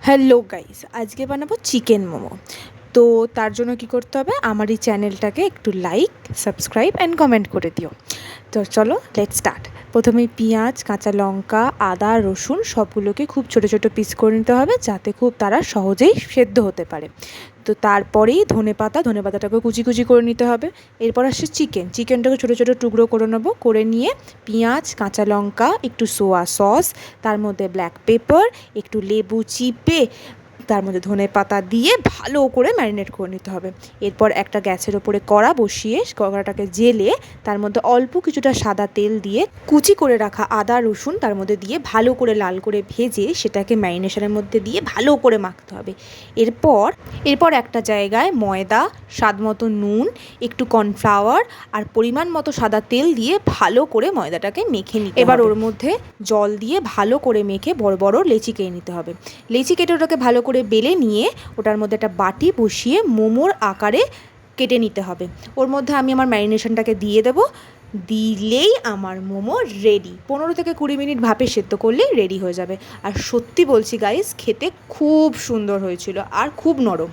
Hello guys, আজকে বানাবো chicken momo. তো তার জন্য কি করতে হবে, আমার এই চ্যানেলটাকে একটু লাইক, সাবস্ক্রাইব অ্যান্ড কমেন্ট করে দিও। তো চলো লেটস স্টার্ট। প্রথমে পেঁয়াজ, কাঁচা লঙ্কা, আদা, রসুন সবগুলোকে খুব ছোটো ছোটো পিস করে নিতে হবে, যাতে খুব তারা সহজেই সেদ্ধ হতে পারে। তো তারপরেই ধনেপাতাটাকে কুচি কুচি করে নিতে হবে। এরপর আসছে চিকেনটাকে ছোটো ছোটো টুকরো করে নেবো, করে নিয়ে পেঁয়াজ, কাঁচা লঙ্কা, একটু সোয়া সস, তার মধ্যে ব্ল্যাক পেপার, একটু লেবু চিপে তার মধ্যে ধনেপাতা দিয়ে ভালো করে ম্যারিনেট করে নিতে হবে। এরপর একটা গ্যাসের ওপরে কড়া বসিয়ে কড়াটাকে জেলে তার মধ্যে অল্প কিছুটা সাদা তেল দিয়ে কুচি করে রাখা আদা রসুন তার মধ্যে দিয়ে ভালো করে লাল করে ভেজে সেটাকে ম্যারিনেশনের মধ্যে দিয়ে ভালো করে মাখতে হবে। এরপর একটা জায়গায় ময়দা, স্বাদ মতো নুন, একটু কর্নফ্লাওয়ার আর পরিমাণ মতো সাদা তেল দিয়ে ভালো করে ময়দাটাকে মেখে নিতে হবে। এবার ওর মধ্যে জল দিয়ে ভালো করে মেখে বড় বড় লেচি কেটে নিতে হবে। লেচি কেটে ওটাকে ভালো করে বেলে নিয়ে ওটার মধ্যে একটা বাটি বসিয়ে মোমোর আকারে কেটে নিতে হবে। ওর মধ্যে আমি আমার ম্যারিনেশনটাকে দিয়ে দেবো, দিলেই আমার মোমো রেডি। 15 থেকে 20 মিনিট ভাপে সেদ্ধ করলেই রেডি হয়ে যাবে। আর সত্যি বলছি গাইস, খেতে খুব সুন্দর হয়েছিল আর খুব নরম।